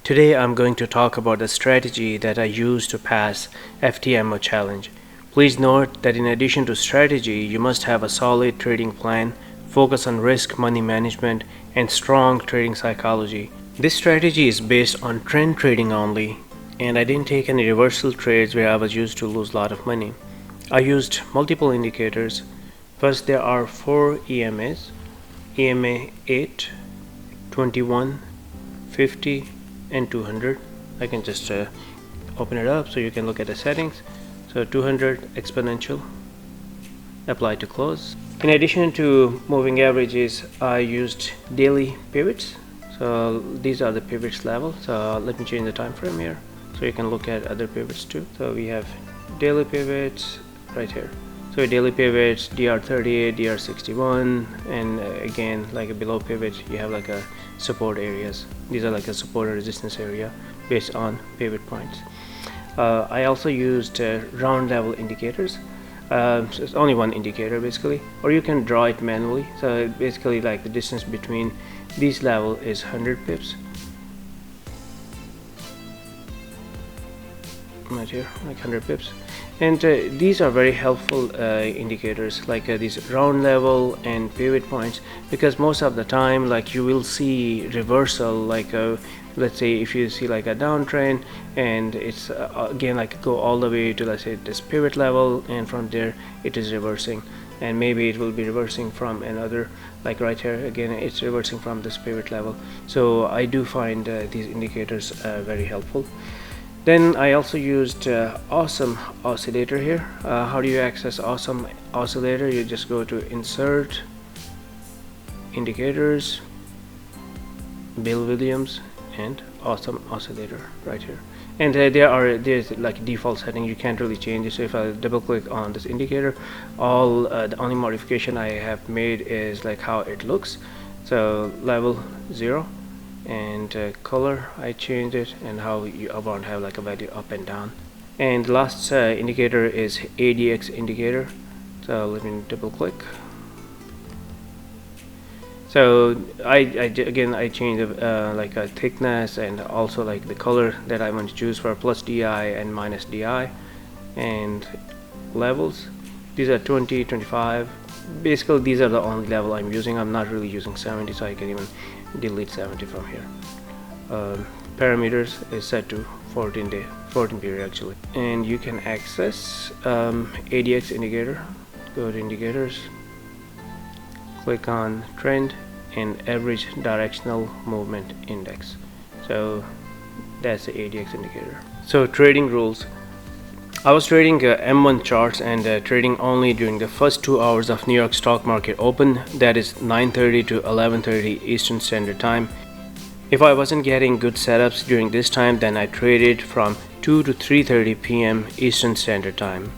Today I'm going to talk about the strategy that I use to pass FTMO challenge. Please note that in addition to strategy, you must have a solid trading plan, focus on risk money management, and strong trading psychology. This strategy is based on trend trading only, and I didn't take any reversal trades where I was used to lose a lot of money. I used multiple indicators. First, there are 4 EMAs: EMA 8, 21, 50, and 200. I can just open it up so you can look at the settings. So 200 exponential, apply to close. In addition to moving averages, I used daily pivots. So these are the pivots level. So let me change the time frame here so you can look at other pivots too. So we have daily pivots right here. So daily pivots, DR38, DR61, and again, like a below pivot, you have like a support areas. These are like a support or resistance area based on pivot points. I also used round level indicators. So it's only one indicator basically, or you can draw it manually. So basically, like the distance between these level is 100 pips. Right here, like 100 pips. And these are very helpful indicators, like these round level and pivot points, because most of the time, like you will see reversal, like let's say if you see like a downtrend and it's again like go all the way to, let's say, this pivot level, and from there it is reversing, and maybe it will be reversing from another, like right here again it's reversing from this pivot level. So I do find these indicators very helpful. Then I also used Awesome Oscillator here. How do you access Awesome Oscillator? You just go to Insert, Indicators, Bill Williams, and Awesome Oscillator right here. And there's like default setting, you can't really change it. So if I double click on this indicator, the only modification I have made is like how it looks. So level 0, and color I changed it, and how you want to have like a value up and down. And the last indicator is ADX indicator. So let me double click. So I changed like a thickness, and also like the color that I want to choose for plus DI and minus DI, and levels. These are 20, 25. Basically these are the only level I'm using. I'm not really using 70, so I can even delete 70 from here. Parameters is set to 14 period actually, and you can access ADX indicator. Go to indicators, click on trend and average directional movement index. So that's the ADX indicator. So trading rules. I was trading M1 charts and trading only during the first 2 hours of New York stock market open, that is 9:30 to 11:30 Eastern Standard Time. If I wasn't getting good setups during this time, then I traded from 2 to 3:30 p.m. Eastern Standard Time.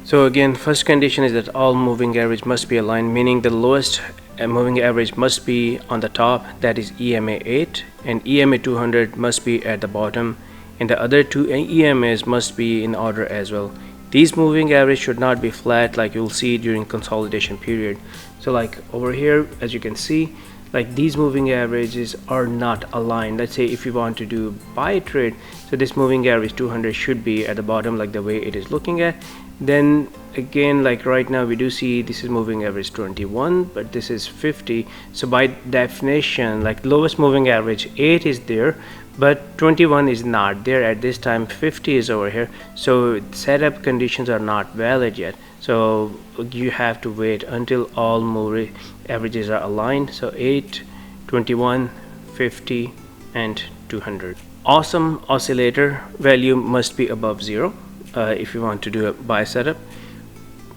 So again, first condition is that all moving average must be aligned, meaning the lowest moving average must be on the top, that is EMA 8, and EMA 200 must be at the bottom, and the other two EMAs must be in order as well. These moving average should not be flat like you'll see during consolidation period. So like over here, as you can see, like these moving averages are not aligned. Let's say if you want to do buy trade, so this moving average 200 should be at the bottom like the way it is looking at. Then again, like right now we do see this is moving average 21, but this is 50. So by definition, like lowest moving average 8 is there, but 21 is not there at this time. 50 is over here, so setup conditions are not valid yet. So you have to wait until all moving averages are aligned. So 8, 21, 50, and 200. Awesome Oscillator value must be above 0 if you want to do a buy setup.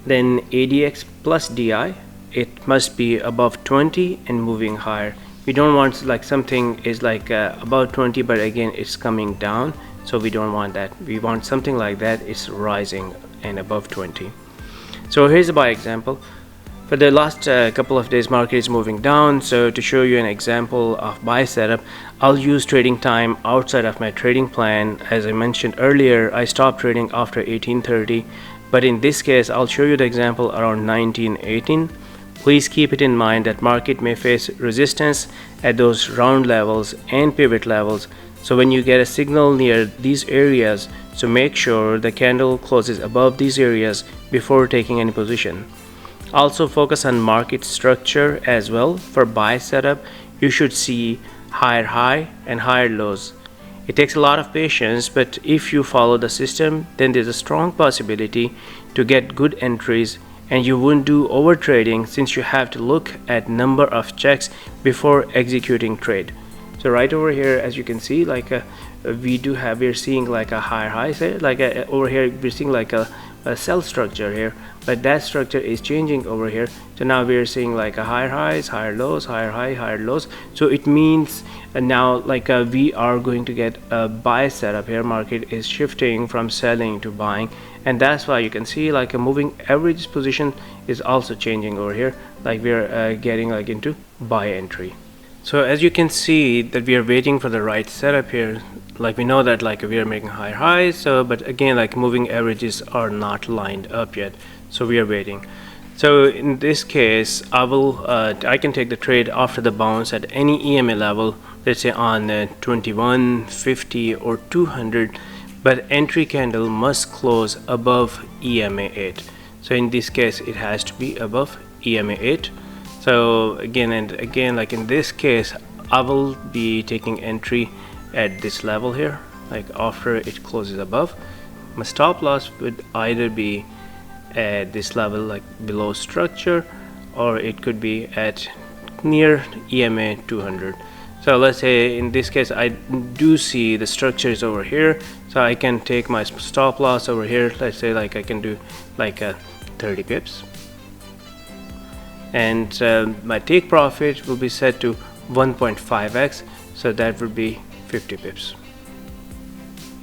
Then ADX plus DI, it must be above 20 and moving higher. We don't want like something is like about 20, but again it's coming down, so we don't want that. We want something like that, it's rising and above 20. So here's a buy example. For the last couple of days, market is moving down. So to show you an example of buy setup, I'll use trading time outside of my trading plan. As I mentioned earlier, I stopped trading after 18:30, but in this case I'll show you the example around 19:18. Please keep it in mind that market may face resistance at those round levels and pivot levels. So when you get a signal near these areas, so make sure the candle closes above these areas before taking any position. Also focus on market structure as well. For buy setup, you should see higher high and higher lows. It takes a lot of patience, but if you follow the system, then there's a strong possibility to get good entries, and you won't do over trading since you have to look at number of checks before executing trade. So right over here, as you can see, like we're seeing like a higher high, say like over here we're seeing like a cell structure here, but that structure is changing over here. So now we're seeing like a higher highs, higher lows, higher high, higher lows. So it means now like we are going to get a buy setup here. Market is shifting from selling to buying, and that's why you can see like a moving average position is also changing over here, like we're getting like into buy entry. So as you can see that we are waiting for the right setup here. Like we know that like we are making higher highs, so but again like moving averages are not lined up yet, so we are waiting. So in this case I can take the trade after the bounce at any EMA level, let's say on 21, 50 or 200, but entry candle must close above EMA 8. So in this case it has to be above EMA 8. So again and again, like in this case I will be taking entry at this level here, like after it closes above. My stop loss would either be at this level, like below structure, or it could be at near EMA 200. So let's say in this case I do see the structure is over here, so I can take my stop loss over here. Let's say like I can do like 30 pips, and my take profit will be set to 1.5x, so that would be 50 pips.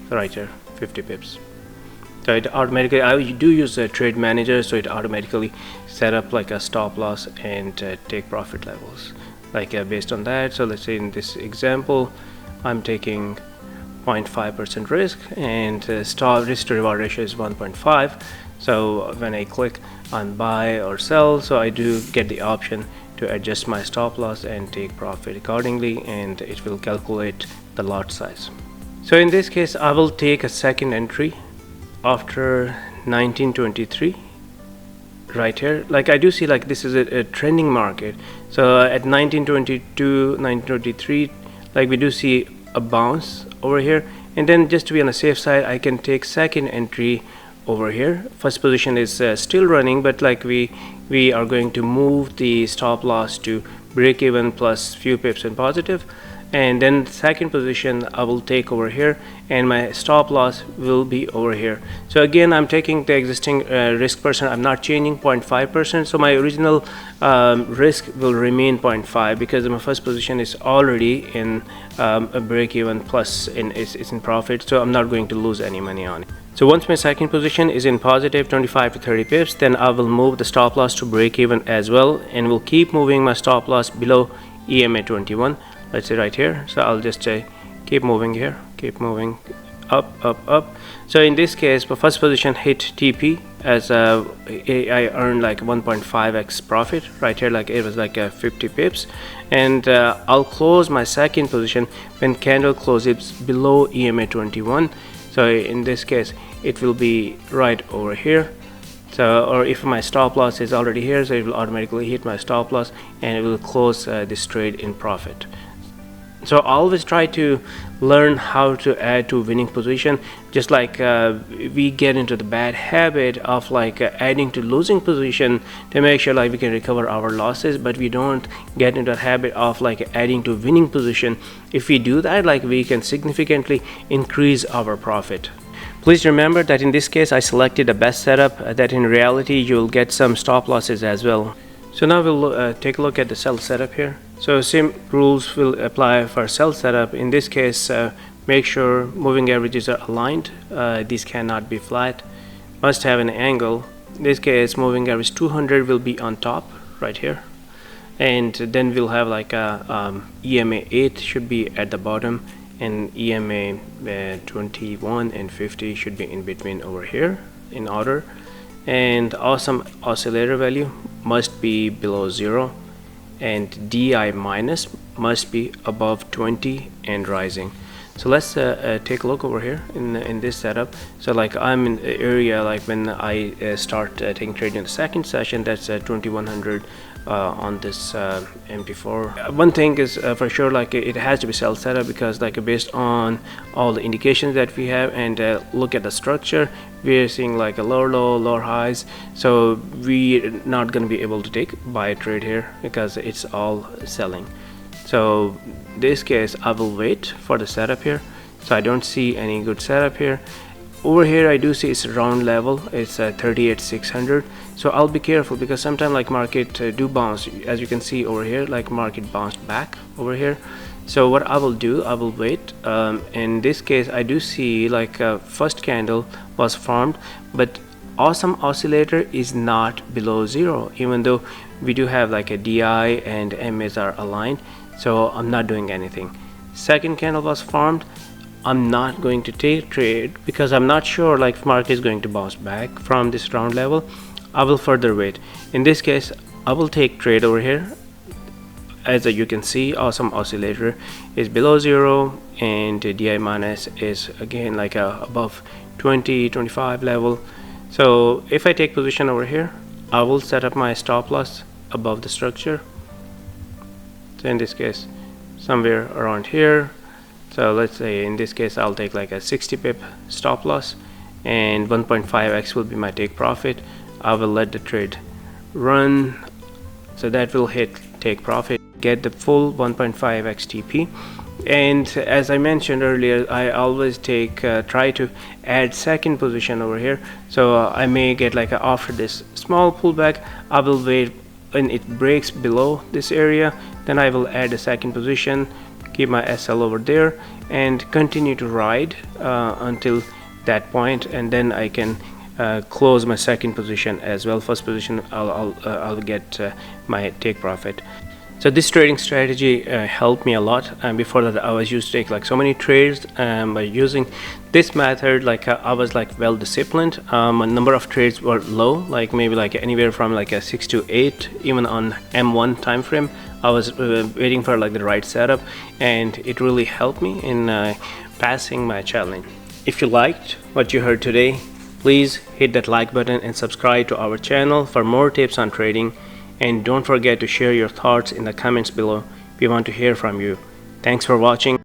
So right here, 50 pips. So it automatically, I do use a trade manager, so it automatically set up like a stop loss and take profit levels like based on that. So let's say in this example I'm taking 0.5% risk, and stop risk to reward ratio is 1.5. so when I click on buy or sell, so I do get the option to adjust my stop loss and take profit accordingly, and it will calculate the lot size. So in this case I will take a second entry after 1923 right here. Like I do see like this is a trending market, so at 1922, 1923, like we do see a bounce over here, and then just to be on the safe side I can take second entry over here. First position is still running, but like we are going to move the stop loss to break even plus few pips in positive, and then second position I will take over here, and my stop loss will be over here. So again I'm taking the existing risk percent, I'm not changing 0.5%, so my original risk will remain 0.5 because my first position is already in a break even plus it's in profit, so I'm not going to lose any money on it. So once my second position is in positive 25 to 30 pips, then I will move the stop loss to break even as well, and will keep moving my stop loss below EMA 21. Let's say right here, so I'll just keep moving here, keep moving up, up, up. So in this case my first position hit TP as I earned like 1.5x profit right here, like it was like 50 pips, and I'll close my second position when candle closes below EMA 21. So in this case it will be right over here. So, or if my stop loss is already here, so it will automatically hit my stop loss and it will close this trade in profit. So always try to learn how to add to winning position. Just like we get into the bad habit of like adding to losing position to make sure like we can recover our losses, but we don't get into the habit of like adding to winning position. If we do that, like we can significantly increase our profit. Please remember that in this case I selected the best setup, that in reality you'll get some stop losses as well. So now we'll take a look at the sell setup here. So same rules will apply for sell setup. In this case make sure moving averages are aligned. These cannot be flat, must have an angle. In this case moving average 200 will be on top right here, and then we'll have like a EMA 8 should be at the bottom, and EMA 21 and 50 should be in between over here in order, and awesome oscillator value must be below 0, and DI minus must be above 20 and rising. So let's take a look over here in this setup. So like I'm in the area like when I start taking trade in the second session, that's 2100 on this MT4. One thing is for sure, like it has to be sell setup, because like based on all the indications that we have and look at the structure, we're seeing like a lower low, lower highs, so we're not going to be able to take buy trade here because it's all selling. So in this case I will wait for the setup here. So I don't see any good setup here. Over here I do see it's round level, it's 38,600. So I'll be careful, because sometimes like market do bounce, as you can see over here, like market bounced back over here. So what I will do, I will wait. In this case I do see like first candle was formed, but awesome oscillator is not below zero, even though we do have like a DI and MAs are aligned. So I'm not doing anything. Second candle was formed. I'm not going to take trade because I'm not sure like if market is going to bounce back from this round level. I will further wait. In this case I will take trade over here. As you can see, awesome oscillator is below zero and DI minus is again like above 20-25 level. So if I take position over here, I will set up my stop loss above the structure. So in this case somewhere around here. So let's say in this case I'll take like a 60 pip stop loss, and 1.5x will be my take profit. I will let the trade run, so that will hit take profit, get the full 1.5x TP. And as I mentioned earlier, I always take try to add second position over here. So I may get like after this small pullback, I will wait when it breaks below this area, then I will add a second position, keep my SL over there and continue to ride until that point, and then I can close my second position as well. First position I'll get my take profit. So this trading strategy helped me a lot, and before that I was used to take like so many trades. By using this method, like I was like well disciplined. A number of trades were low, like maybe like anywhere from like a 6 to 8, even on M1 time frame. I was waiting for like the right setup, and it really helped me in passing my challenge. If you liked what you heard today, please hit that like button and subscribe to our channel for more tips on trading. And don't forget to share your thoughts in the comments below. We want to hear from you. Thanks for watching.